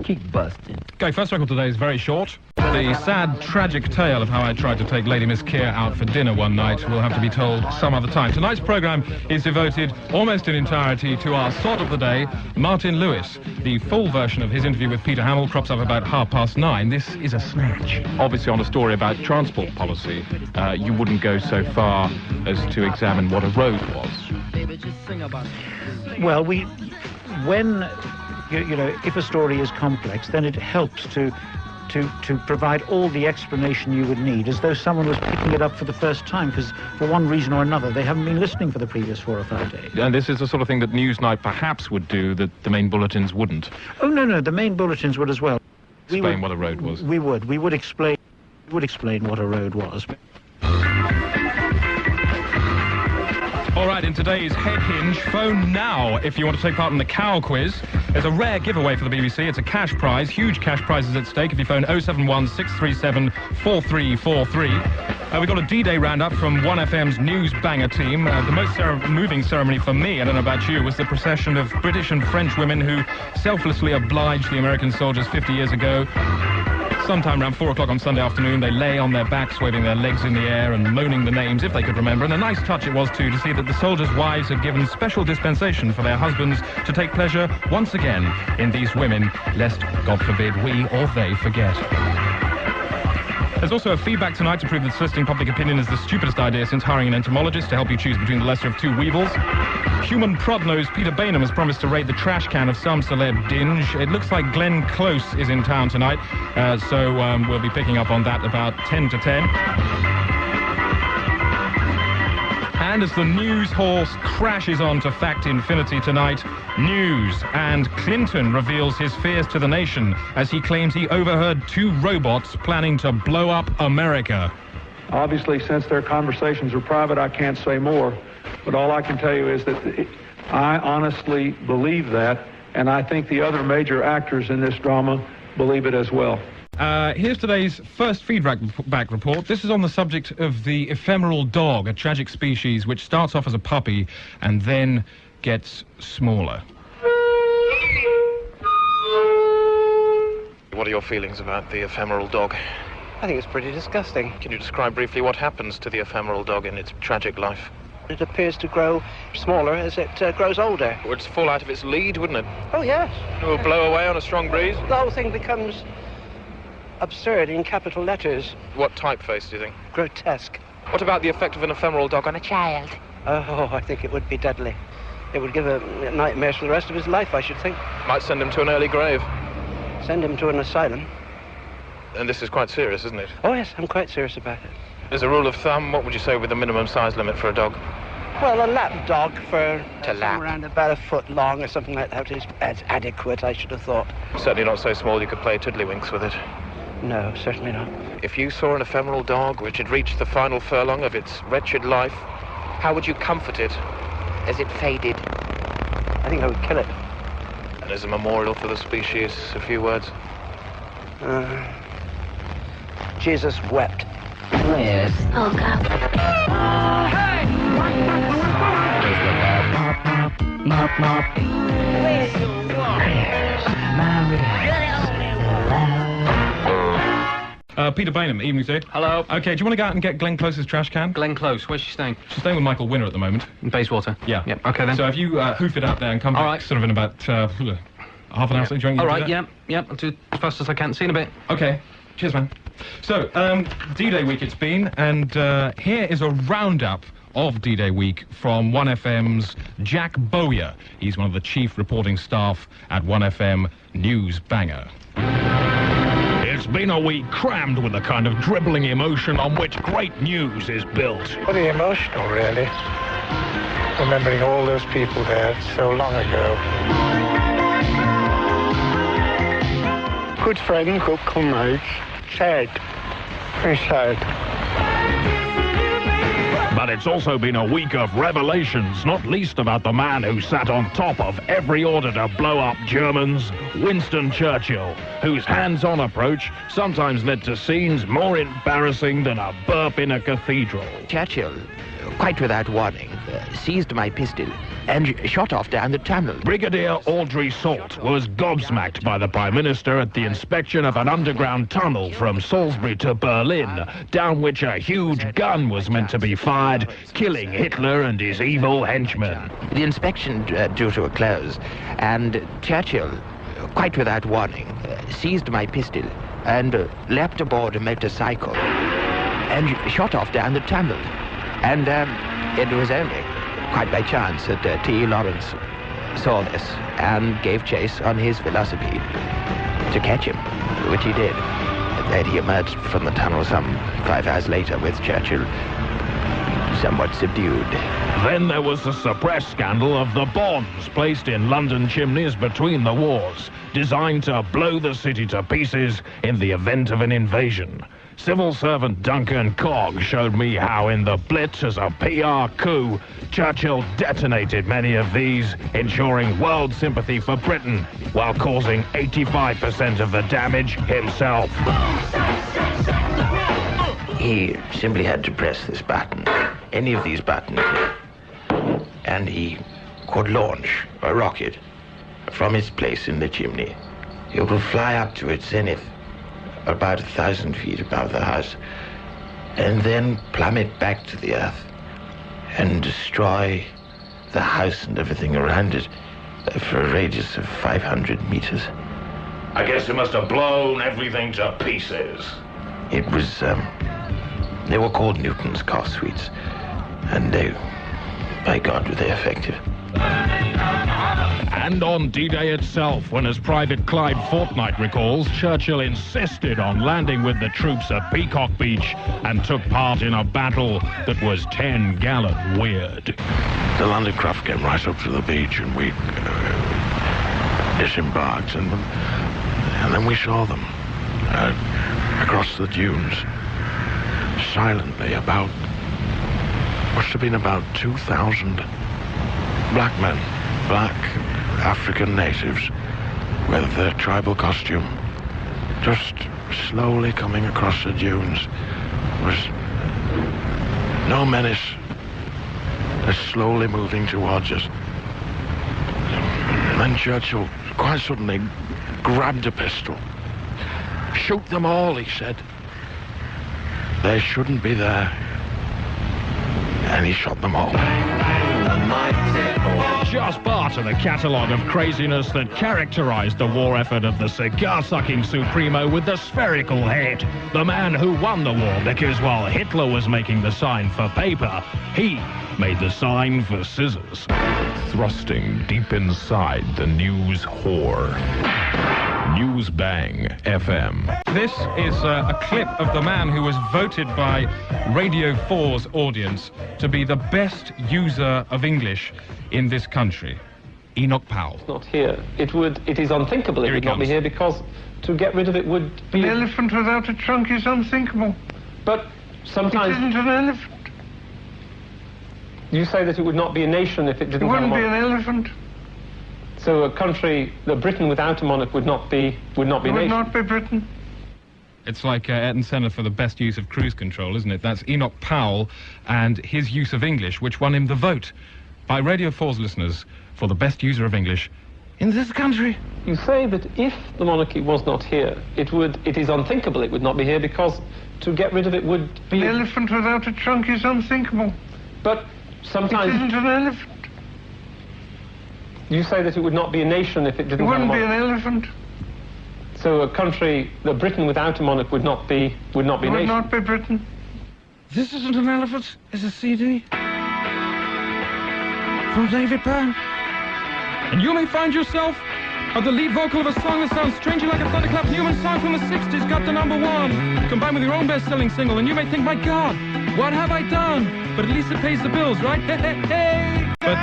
Keep busting. Okay, first record today is very short. The sad, tragic tale of how I tried to take Lady Miss Keir out for dinner one night will have to be told some other time. Tonight's programme is devoted almost in entirety to our sod of the day, Martin Lewis. The full version of his interview with Peter Hamill crops up about 9:30. This is a snatch. Obviously on a story about transport policy, you wouldn't go so far as to examine what a road was. Well, if a story is complex, then it helps to provide all the explanation you would need, as though someone was picking it up for the first time, because for one reason or another they haven't been listening for the previous 4 or 5 days. And this is the sort of thing that Newsnight perhaps would do that the main bulletins wouldn't. Oh, no, the main bulletins would as well. Explain what a road was. We would explain what a road was. All right, in today's Head Hinge, phone now if you want to take part in the Cow Quiz. There's a rare giveaway for the BBC. It's a cash prize, huge cash prizes at stake if you phone 071 637 4343. We've got a D-Day roundup from 1FM's News Banger team. The most moving ceremony for me, I don't know about you, was the procession of British and French women who selflessly obliged the American soldiers 50 years ago. Sometime around 4 o'clock on Sunday afternoon, they lay on their backs, waving their legs in the air and moaning the names, if they could remember. And a nice touch it was, too, to see that the soldiers' wives had given special dispensation for their husbands to take pleasure once again in these women, lest, God forbid, we or they forget. There's also a feedback tonight to prove that soliciting public opinion is the stupidest idea since hiring an entomologist to help you choose between the lesser of two weevils. Human prod-nose Peter Bainham has promised to raid the trash can of some celeb dinge. It looks like Glenn Close is in town tonight, so we'll be picking up on that about 10 to 10. And as the news horse crashes on to fact infinity tonight, news, and Clinton reveals his fears to the nation as he claims he overheard 2 robots planning to blow up America. Obviously, since their conversations are private, I can't say more. But all I can tell you is that I honestly believe that, and I think the other major actors in this drama believe it as well. Here's today's first feedback report. This is on the subject of the ephemeral dog, a tragic species which starts off as a puppy and then gets smaller. What are your feelings about the ephemeral dog? I think it's pretty disgusting. Can you describe briefly what happens to the ephemeral dog in its tragic life? It appears to grow smaller as it grows older. It would fall out of its lead, wouldn't it? Oh, yes. It will blow away on a strong breeze? The whole thing becomes absurd in capital letters. What typeface do you think? Grotesque. What about the effect of an ephemeral dog on a child? Oh, I think it would be deadly. It would give him nightmares for the rest of his life, I should think. Might send him to an early grave. Send him to an asylum. And this is quite serious, isn't it? Oh, yes, I'm quite serious about it. As a rule of thumb, what would you say with the minimum size limit for a dog? Well, a lap dog for To lap. around about a foot long or something like that is adequate, I should have thought. Certainly not so small you could play tiddlywinks with it. No, certainly not. If you saw an ephemeral dog which had reached the final furlong of its wretched life, how would you comfort it as it faded? I think I would kill it. And as a memorial for the species, a few words. Jesus wept. Where's Olga? Mop, mop. Where's Peter Bainham, evening, sir. Hello. Okay, do you want to go out and get Glenn Close's trash can? Glenn Close, where's she staying? She's staying with Michael Winner at the moment. In Bayswater? Yeah. Yep, okay then. So if you hoof it out there and come back All right. sort of in about half an hour, so do you want All to right, do that? yep, I'll do it as fast as I can. See you in a bit. Okay. Cheers, man. So, D-Day week it's been, and here is a roundup of D-Day week from 1FM's Jack Bowyer. He's one of the chief reporting staff at 1FM News Banger. It's been a week crammed with the kind of dribbling emotion on which great news is built. Pretty emotional, really. Remembering all those people there so long ago. Good friend, good comrades. Sad. Very sad. But it's also been a week of revelations, not least about the man who sat on top of every order to blow up Germans, Winston Churchill, whose hands-on approach sometimes led to scenes more embarrassing than a burp in a cathedral. Churchill, quite without warning, seized my pistol and shot off down the tunnel. Brigadier Audrey Salt was gobsmacked by the Prime Minister at the inspection of an underground tunnel from Salisbury to Berlin, down which a huge gun was meant to be fired, killing Hitler and his evil henchmen. The inspection drew to a close, and Churchill, quite without warning, seized my pistol and leapt aboard a motorcycle and shot off down the tunnel. And it was only quite by chance that T. Lawrence saw this and gave chase on his philosophy to catch him, which he did. Then he emerged from the tunnel some 5 hours later with Churchill somewhat subdued. Then there was the suppressed scandal of the bombs placed in London chimneys between the wars, designed to blow the city to pieces in the event of an invasion. Civil servant Duncan Cogg showed me how in the Blitz as a PR coup, Churchill detonated many of these, ensuring world sympathy for Britain, while causing 85% of the damage himself. He simply had to press this button, any of these buttons, and he could launch a rocket from its place in the chimney. It would fly up to its zenith, about 1,000 feet above the house, and then plummet back to the earth and destroy the house and everything around it for a radius of 500 meters. I guess it must have blown everything to pieces. It was, they were called Newton's car suites, and they, by God, were they effective. And on D-Day itself, when, as Private Clyde Fortnight recalls, Churchill insisted on landing with the troops at Peacock Beach and took part in a battle that was 10 gallon weird. The Landcraft came right up to the beach, and we disembarked, and then we saw them across the dunes, silently. Must have been about 2,000 black men, black African natives with their tribal costume, just slowly coming across the dunes. Was no menace. They're slowly moving towards us. And then Churchill quite suddenly grabbed a pistol. "Shoot them all," he said. "They shouldn't be there." And he shot them all. Just part of the catalogue of craziness that characterized the war effort of the cigar-sucking Supremo with the spherical head. The man who won the war because while Hitler was making the sign for paper, he made the sign for scissors. Thrusting deep inside the news whore. News Bang FM. This is a clip of the man who was voted by Radio 4's audience to be the best user of English in this country. Enoch Powell. Not here. It is unthinkable it would not be here, because to get rid of it would be... An elephant without a trunk is unthinkable. But sometimes... It isn't an elephant. You say that it would not be a nation if it didn't have a monarch. It wouldn't be an elephant. So a country, Britain without a monarch would not be nation. Would not be Britain. It's like Ayrton Senna for the best use of cruise control, isn't it? That's Enoch Powell and his use of English, which won him the vote by Radio 4's listeners for the best user of English in this country. You say that if the monarchy was not here, it is unthinkable it would not be here, because to get rid of it would be... An elephant without a trunk is unthinkable. But sometimes... It isn't an elephant. You say that it would not be a nation if it didn't have a monarch. It wouldn't be an elephant. So a country, Britain without a monarch would not be nation. Would not be Britain. This isn't an elephant, it's a CD. From David Byrne. And you may find yourself at the lead vocal of a song that sounds strangely like a thunderclap Newman song from the 60s got to #1, combined with your own best-selling single, and you may think, my God, what have I done? But at least it pays the bills, right? Hey. But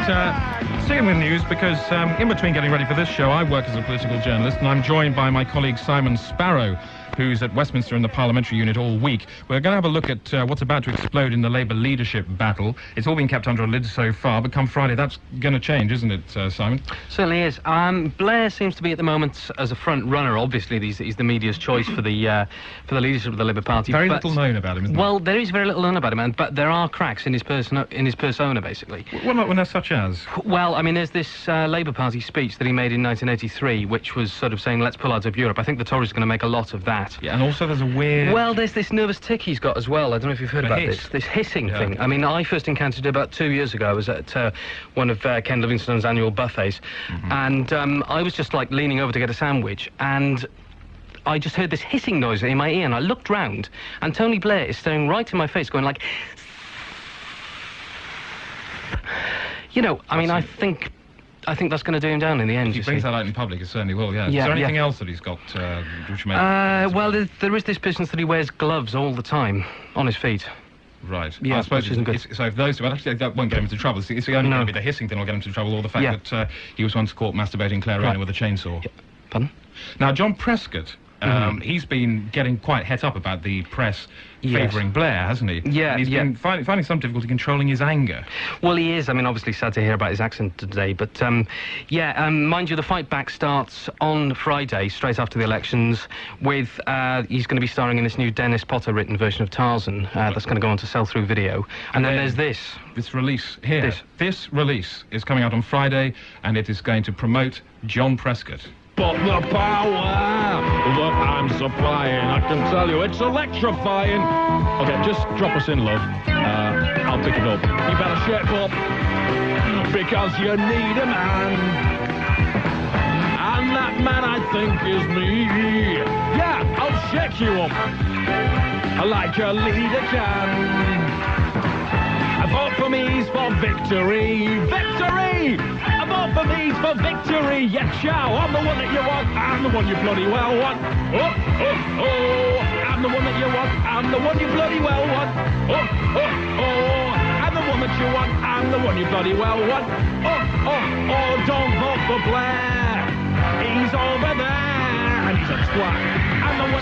sticking with news, because in between getting ready for this show, I work as a political journalist, and I'm joined by my colleague Simon Sparrow. who's at Westminster in the parliamentary unit all week. We're going to have a look at what's about to explode in the Labour leadership battle. It's all been kept under a lid so far, but come Friday, that's going to change, isn't it, Simon? Certainly is. Blair seems to be at the moment as a front runner. Obviously, he's the media's choice for the leadership of the Labour Party. Very little known about him, isn't there? Well, there is very little known about him, but there are cracks in his persona, basically. Well, such as? Well, I mean, there's this Labour Party speech that he made in 1983, which was sort of saying, let's pull out of Europe. I think the Tories are going to make a lot of that. Yeah, and also there's a weird... Well, there's this nervous tick he's got as well. I don't know if you've heard about this hissing thing. I mean, I first encountered it about 2 years ago. I was at one of Ken Livingstone's annual buffets, and I was just, like, leaning over to get a sandwich, and I just heard this hissing noise in my ear, and I looked round, and Tony Blair is staring right in my face, going like... You know, I mean, I think that's going to do him down in the end. If he brings that out in public, it certainly will, yeah. Is there anything else that he's got which may... well, there is this business that he wears gloves all the time on his feet. Right. Yeah, I suppose which isn't good. so if those two... Well, actually, that won't get him into trouble. It's only going to be the hissing thing will get him into trouble, or the fact that he was once caught masturbating Claire Rayner with a chainsaw. Yeah. Pardon? Now, John Prescott... he's been getting quite het up about the press favouring Blair, hasn't he? Yeah, and he's been finding some difficulty controlling his anger. Well, he is. I mean, obviously sad to hear about his accent today, but mind you, the fight back starts on Friday, straight after the elections, with he's going to be starring in this new Dennis Potter written version of Tarzan that's going to go on to sell through video. And then there's this release here. This release is coming out on Friday, and it is going to promote John Prescott. But the power that I'm supplying, I can tell you, it's electrifying. Okay, just drop us in, love. I'll pick it up. You better shape up, because you need a man. And that man, I think, is me. Yeah, I'll shake you up, like a leader can. A vote for me's for victory. Victory! A vote for me's for victory. Yeah, chow. I'm the one that you want. I'm the one you bloody well want. Oh, oh, oh. I'm the one that you want. I'm the one you bloody well want. Oh, oh, oh. I'm the one that you want. I'm the one you bloody well want. Oh, oh, oh. Don't vote for Blair. He's over there. And he's a twat.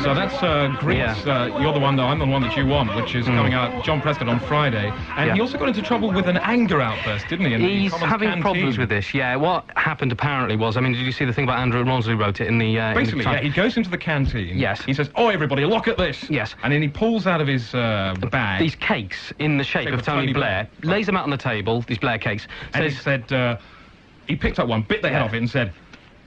So that's Greece. You're the one, though. I'm the one that you want, which is coming out, John Prescott, on Friday. And he also got into trouble with an anger outburst, didn't he? He's having problems with this, yeah. What happened apparently was, I mean, did you see the thing about Andrew Ronsley wrote it in the... Basically, he goes into the canteen. Yes. He says, oh, everybody, look at this. Yes. And then he pulls out of his bag... These cakes in the shape of Tony Blair, lays them out on the table, these Blair cakes. And he said, he picked up one, bit the head off it and said,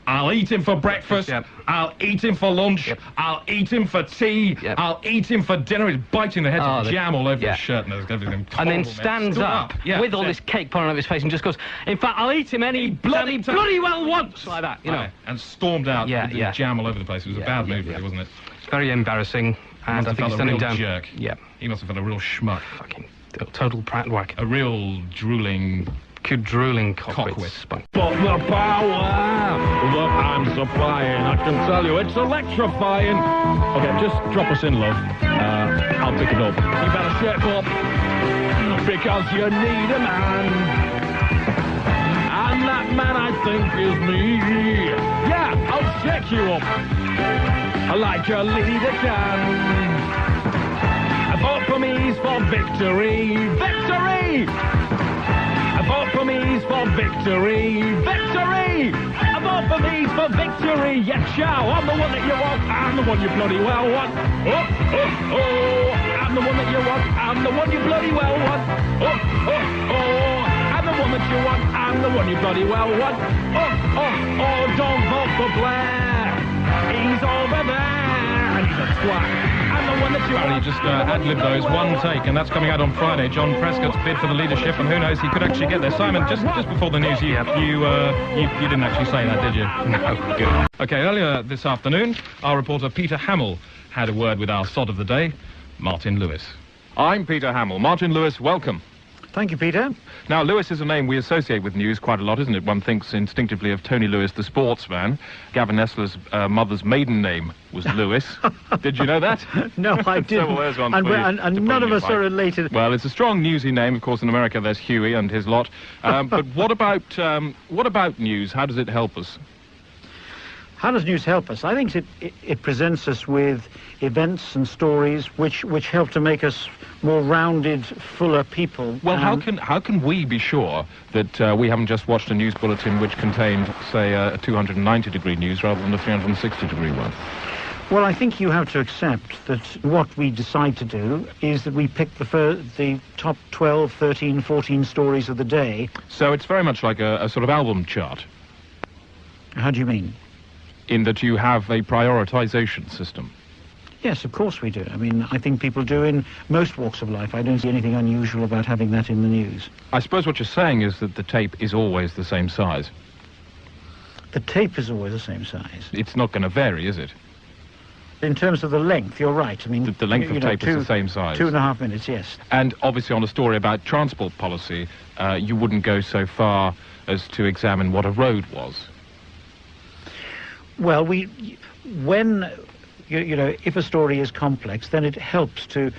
I'll eat him for breakfast, I'll eat him for lunch, I'll eat him for tea, I'll eat him for dinner. He's biting the head off the jam all over his shirt and everything. And then stands up with all this cake pouring over his face and just goes, in fact, I'll eat him any bloody well wants, like that, you know. And stormed out with the jam all over the place. It was a bad move, really, wasn't it? It's very embarrassing, and I think he's done him down. Jerk. Yeah. He must have felt a real schmuck. Fucking total pratwhack. A real drooling cockwit. But the power that I'm supplying, I can tell you, it's electrifying. Okay, just drop us in, love. I'll pick it up. You better shape up, because you need a man. And that man, I think, is me. Yeah, I'll shake you up, like a leader can. A vote for me's for victory. Victory! A vote for me's for victory. Victory! A vote for me's for victory. Yeah, chow. I'm the one that you want. I'm the one you bloody well want. Oh, oh, oh. I'm the one that you want. I'm the one you bloody well want. Oh, oh, oh. I'm the one that you want. I'm the one you bloody well want. Oh, oh, oh. Don't vote for Blair. He's over there. And he's a twat. Apparently just ad-libbed those, one take, and that's coming out on Friday. John Prescott's bid for the leadership, and who knows, he could actually get there. Simon, just before the news, you didn't actually say that, did you? No, good. Okay, earlier this afternoon, our reporter Peter Hamill had a word with our sod of the day, Martin Lewis. I'm Peter Hamill. Martin Lewis, welcome. Thank you, Peter. Now, Lewis is a name we associate with news quite a lot, isn't it? One thinks instinctively of Tony Lewis, the sportsman. Gavin Nestler's mother's maiden name was Lewis. Did you know that? No, I didn't. So, well, there's one and none of us are related. Well, it's a strong newsy name. Of course, in America, there's Huey and his lot. But what about news? How does it help us? How does news help us? I think it presents us with events and stories which help to make us more rounded, fuller people. Well, how can we be sure that we haven't just watched a news bulletin which contained, say, a 290-degree news rather than a 360-degree one? Well, I think you have to accept that what we decide to do is that we pick the top 12, 13, 14 stories of the day. So it's very much like a sort of album chart. How do you mean? In that you have a prioritization system. Yes, of course we do. I mean, I think people do in most walks of life. I don't see anything unusual about having that in the news. I suppose what you're saying is that the tape is always the same size. The tape is always the same size. It's not going to vary, is it? In terms of the length, you're right. I mean, the length of tape is the same size. 2.5 minutes, yes. And obviously on a story about transport policy, you wouldn't go so far as to examine what a road was. Well, when if a story is complex, then it helps to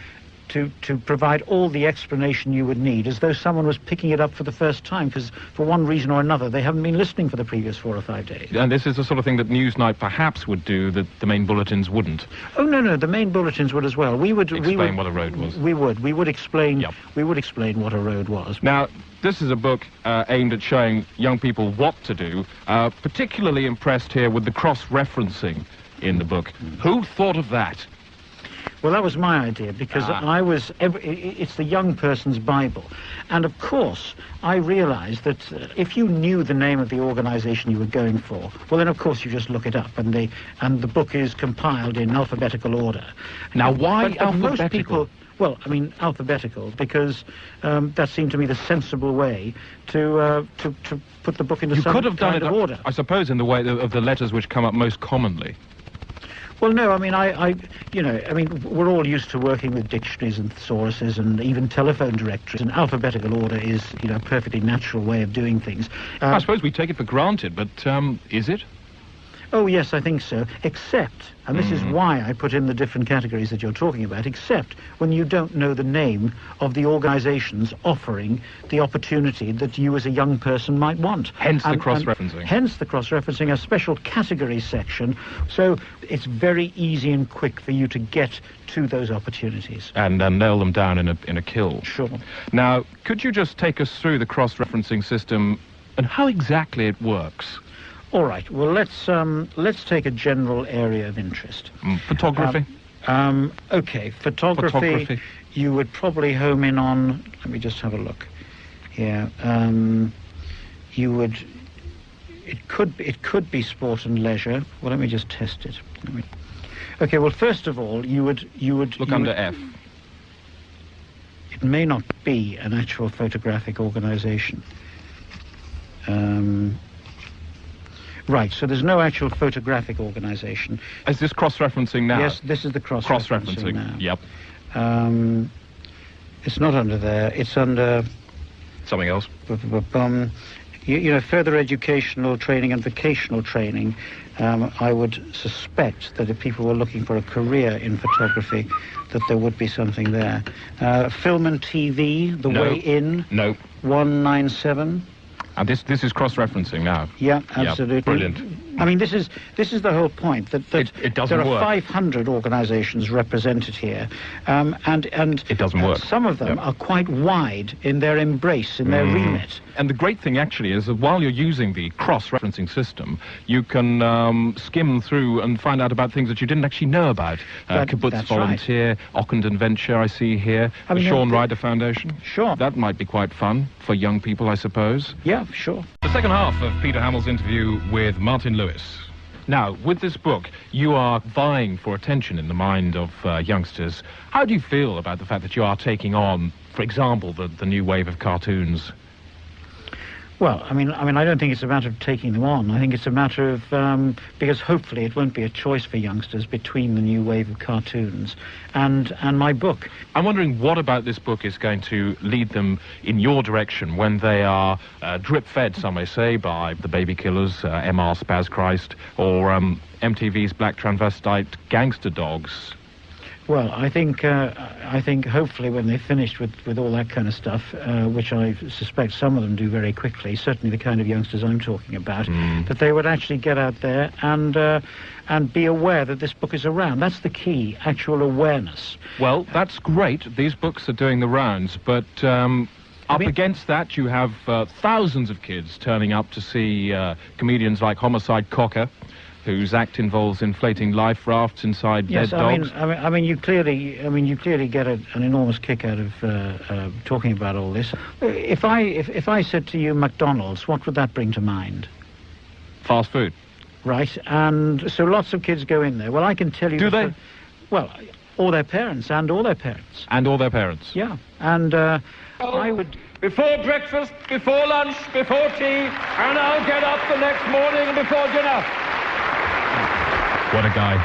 provide all the explanation you would need, as though someone was picking it up for the first time, because for one reason or another they haven't been listening for the previous 4 or 5 days. And this is the sort of thing that Newsnight perhaps would do that the main bulletins wouldn't. Oh no, the main bulletins would as well. We would explain what a road was. We would explain. Yep. We would explain what a road was. Now, this is a book aimed at showing young people what to do. Particularly impressed here with the cross-referencing in the book. Who thought of that? Well, that was my idea, because it's the young person's Bible. And of course, I realized that if you knew the name of the organization you were going for, well, then of course you just look it up, and the book is compiled in alphabetical order. Now, why but alphabetical? Most people, well, I mean, alphabetical, because that seemed to me the sensible way to put the book into some kind of order. You could have done it, I suppose, in the way of the letters which come up most commonly. Well, no, I mean, I mean, we're all used to working with dictionaries and thesauruses and even telephone directories, and alphabetical order is, a perfectly natural way of doing things. I suppose we take it for granted, but is it? Oh, yes, I think so, except, and this is why I put in the different categories that you're talking about, except when you don't know the name of the organizations offering the opportunity that you as a young person might want. Hence the cross-referencing. Hence the cross-referencing, a special category section, so it's very easy and quick for you to get to those opportunities. And nail them down in a kill. Sure. Now, could you just take us through the cross-referencing system and how exactly it works? All right. Well, let's take a general area of interest. Photography. Okay. Photography. You would probably home in on. Let me just have a look. Yeah. You would. It could be sport and leisure. Well, let me just test it. Okay. Well, first of all, you would look under F. It may not be an actual photographic organization. Right, so there's no actual photographic organization. Is this cross-referencing now? Yes, this is the cross-referencing now. Yep. It's not under there. It's under... something else. Further educational training and vocational training. I would suspect that if people were looking for a career in photography, that there would be something there. Film and TV, The Way In. No. 197. And this is cross-referencing now. Yeah, absolutely. Yep, brilliant. I mean, this is the whole point, that it doesn't there are work. 500 organizations represented here, and it doesn't work. Some of them are quite wide in their embrace, in their remit. And the great thing actually is that while you're using the cross-referencing system, you can skim through and find out about things that you didn't actually know about. Kibbutz Volunteer, right. Ockenden Venture, I see here, the Sean Ryder Foundation. Sure. That might be quite fun for young people, I suppose. Yeah, sure. The second half of Peter Hamill's interview with Martin Lewis. Now, with this book, you are vying for attention in the mind of youngsters. How do you feel about the fact that you are taking on, for example, the new wave of cartoons? Well, I mean, I don't think it's a matter of taking them on. I think it's a matter of, because hopefully it won't be a choice for youngsters between the new wave of cartoons and my book. I'm wondering what about this book is going to lead them in your direction when they are drip-fed, some may say, by the Baby Killers, MR Spaz Christ, or MTV's Black Transvestite Gangster Dogs. Well, I think hopefully when they're finished with all that kind of stuff, which I suspect some of them do very quickly, certainly the kind of youngsters I'm talking about, that they would actually get out there and be aware that this book is around. That's the key, actual awareness. Well, that's great. These books are doing the rounds, but up against that you have thousands of kids turning up to see comedians like Homicide Cocker, whose act involves inflating life rafts inside dead dogs. I mean, you clearly get an enormous kick out of talking about all this. If I said to you McDonald's, what would that bring to mind? Fast food. Right, and so lots of kids go in there. Well, I can tell you... Do they? Well, all their parents, and all their parents. And all their parents. Yeah, and I would... Before breakfast, before lunch, before tea, and I'll get up the next morning before dinner. What a guy.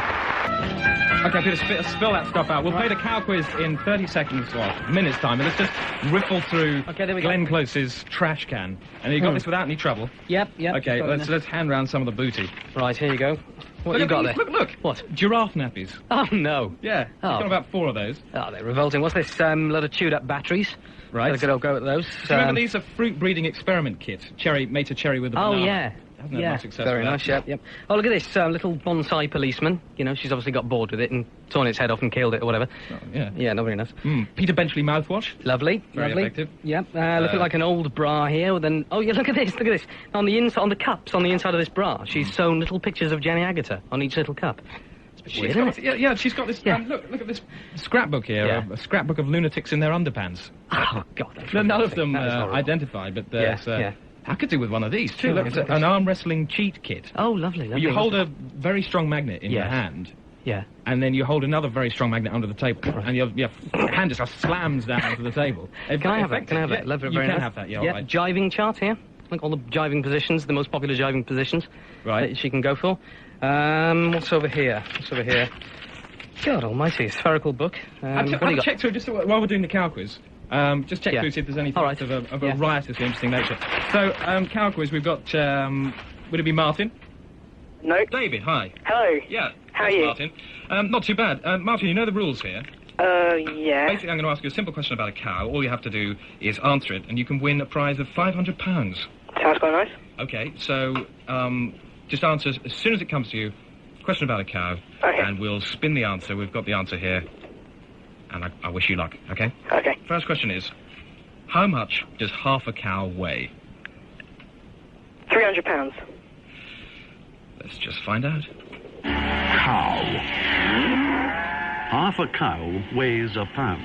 Okay, Peter, spill that stuff out. We'll play the cow quiz in 30 seconds, or minutes time, but let's just riffle through Glenn Close's trash can. And you got this without any trouble? Yep. Okay, let's hand round some of the booty. Right, here you go. What you got there? Look. What? Giraffe nappies. Oh, no. Yeah, I've got about 4 of those. Oh, they're revolting. What's this? Lot of chewed-up batteries. Right. Got a good old go at those. Remember, these are fruit breeding experiment kit. Made to cherry with the banana. Oh, yeah. Hasn't had much success very with nice, that. yep. Oh, look at this little bonsai policeman. You know, she's obviously got bored with it and torn its head off and killed it or whatever. Oh, yeah. Yeah, not very nice. Peter Benchley mouthwash. Lovely. Very effective. Yep. Looking like an old bra here. Then, oh yeah, look at this. On the inside, on the cups, on the inside of this bra, she's sewn little pictures of Jenny Agutter on each little cup. She's got this. Look at this scrapbook here. Yeah. A scrapbook of lunatics in their underpants. Oh God. None of them identified, but there's. I could do with one of these too. It's an arm wrestling cheat kit. Oh, lovely. You hold a very strong magnet in your hand. Yeah. And then you hold another very strong magnet under the table, and your hand just slams down onto the table. Can I have that? Can I have that? You can have that. Yeah. All right. Jiving chart here. Like all the jiving positions, the most popular jiving positions. Right. That she can go for. What's over here? God almighty, spherical book. Have a check through just while we're doing the cow quiz. Just check through, see if there's anything of a riotously interesting nature. So, cow quiz, we've got, would it be Martin? No. David, hi. Hello. Yeah. How are you? Martin. Not too bad. Martin, you know the rules here? Yeah. Basically, I'm going to ask you a simple question about a cow. All you have to do is answer it, and you can win a prize of £500. Sounds quite nice. Okay, so, just answer as soon as it comes to you. Question about a cow. Okay. And we'll spin the answer. We've got the answer here. And I wish you luck, okay? Okay. First question is, how much does half a cow weigh? 300 pounds. Let's just find out. Cow. Half a cow weighs a pound.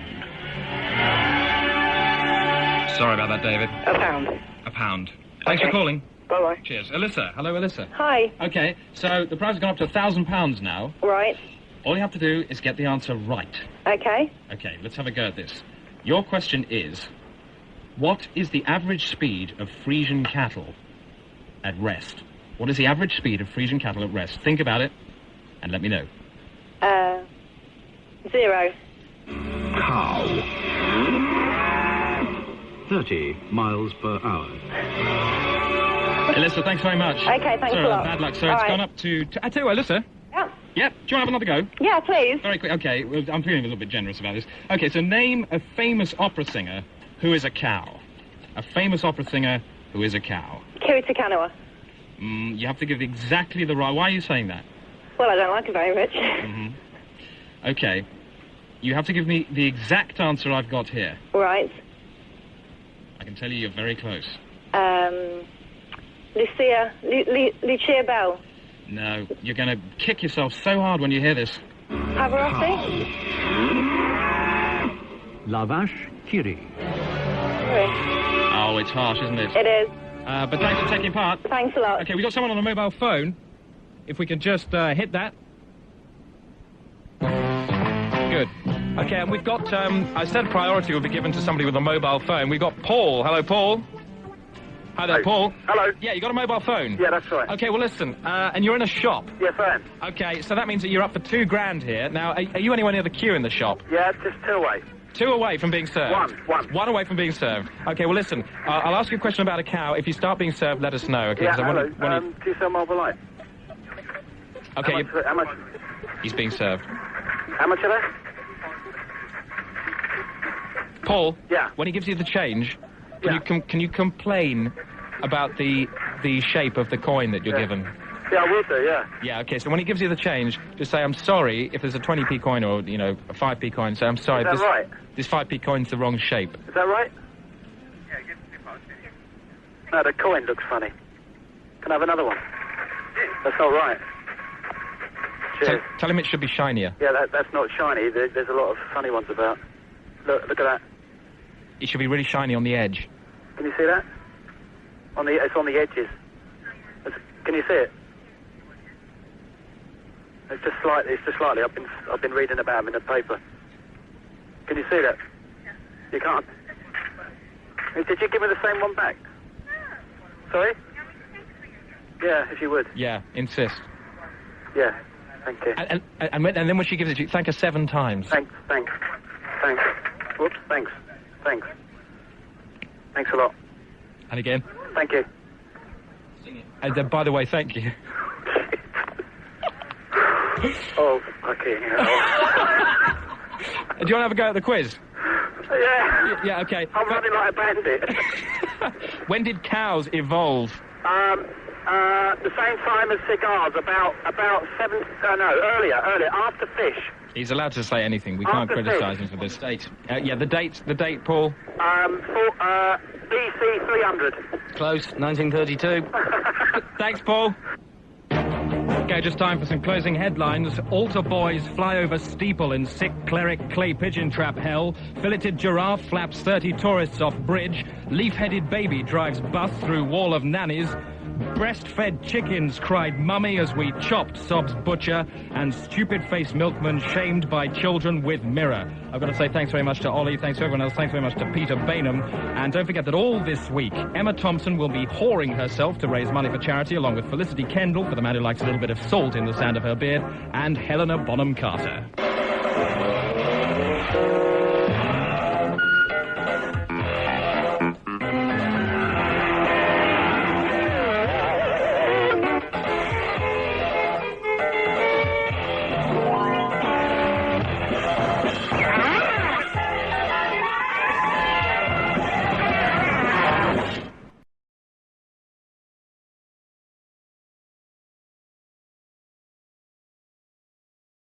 Sorry about that, David. A pound. A pound. Thanks for calling. Bye-bye. Cheers. Alyssa. Hello, Alyssa. Hi. Okay, so the prize has gone up to £1,000 now. Right. All you have to do is get the answer right. Okay. Okay, let's have a go at this. Your question is, what is the average speed of Frisian cattle at rest? What is the average speed of Frisian cattle at rest? Think about it and let me know. 0. Cow. 30 miles per hour. Alyssa, thanks very much. Okay, thanks a lot. Bad luck. So All it's right. gone up to... I tell you what, Alyssa. Yeah. Yep. Do you want to have another go? Yeah, please. Very quick. Okay, well, I'm feeling a little bit generous about this. Okay, so name a famous opera singer who is a cow. A famous opera singer who is a cow. Kirita Kanawa. You have to give exactly the right... Why are you saying that? Well, I don't like it very much. Okay. You have to give me the exact answer I've got here. Right. I can tell you you're very close. Lucia Bell. No, you're going to kick yourself so hard when you hear this. Pavarotti. Lavash Kiri. Oh, it's harsh, isn't it? It is. But thanks for taking part. Thanks a lot. Okay, we've got someone on a mobile phone. If we could just hit that. Good. Okay, and we've got, I said priority will be given to somebody with a mobile phone. We've got Paul. Hello, Paul. Hi there, Paul. Hello. Yeah, you got a mobile phone? Yeah, that's right. Okay, well, listen, and you're in a shop? Yes, I am. Okay, so that means that you're up for £2,000 here. Now, are you anywhere near the queue in the shop? Yeah, it's just 2 away. 2 away from being served? One away from being served. Okay, well, listen, I'll ask you a question about a cow. If you start being served, let us know, okay? Yeah, 'Cause I hello. wanna... Do you sell mobile light? Okay. How much? He's being served. How much are they? Paul? Yeah. When he gives you the change, can, Yeah. can you complain about the shape of the coin that you're given? Yeah, I will do, yeah. Yeah, okay, so when he gives you the change, just say, I'm sorry, if there's a 20p coin or, you know, a 5p coin, say, I'm sorry, Is that right? this 5p coin's the wrong shape. Is that right? No, the coin looks funny. Can I have another one? That's not right. Cheers. Tell him it should be shinier. Yeah, that's not shiny. There's a lot of funny ones about. Look at that. It should be really shiny on the edge. Can you see that? It's on the edges. Can you see it? It's just slightly. I've been reading about them in the paper. Can you see that? You can't. Did you give me the same one back? Sorry? Yeah, if you would. Yeah, insist. Yeah, thank you. And then when she gives it to you, thank her 7 times. Thanks. Whoops, thanks. Thanks a lot. And again. Thank you. And then, by the way, thank you. Oh, okay. Do you want to have a go at the quiz? Yeah. Yeah, okay. I'm running like a bandit. When did cows evolve? The same time as cigars, about earlier, after fish. He's allowed to say anything. We can't criticise him for this. Date. Yeah, the date, Paul. BC 300. Close, 1932. Thanks, Paul. Okay, just time for some closing headlines. Altar boys fly over steeple in sick cleric clay pigeon trap hell. Filleted giraffe flaps 30 tourists off bridge. Leaf-headed baby drives bus through wall of nannies. Breastfed chickens cried mummy as we chopped, sobs butcher. And stupid-faced milkman shamed by children with mirror. I've got to say thanks very much to Ollie, thanks to everyone else, thanks very much to Peter Bainham. And don't forget that all this week, Emma Thompson will be whoring herself to raise money for charity, along with Felicity Kendall, for the man who likes a little bit of salt in the sand of her beard, and Helena Bonham Carter.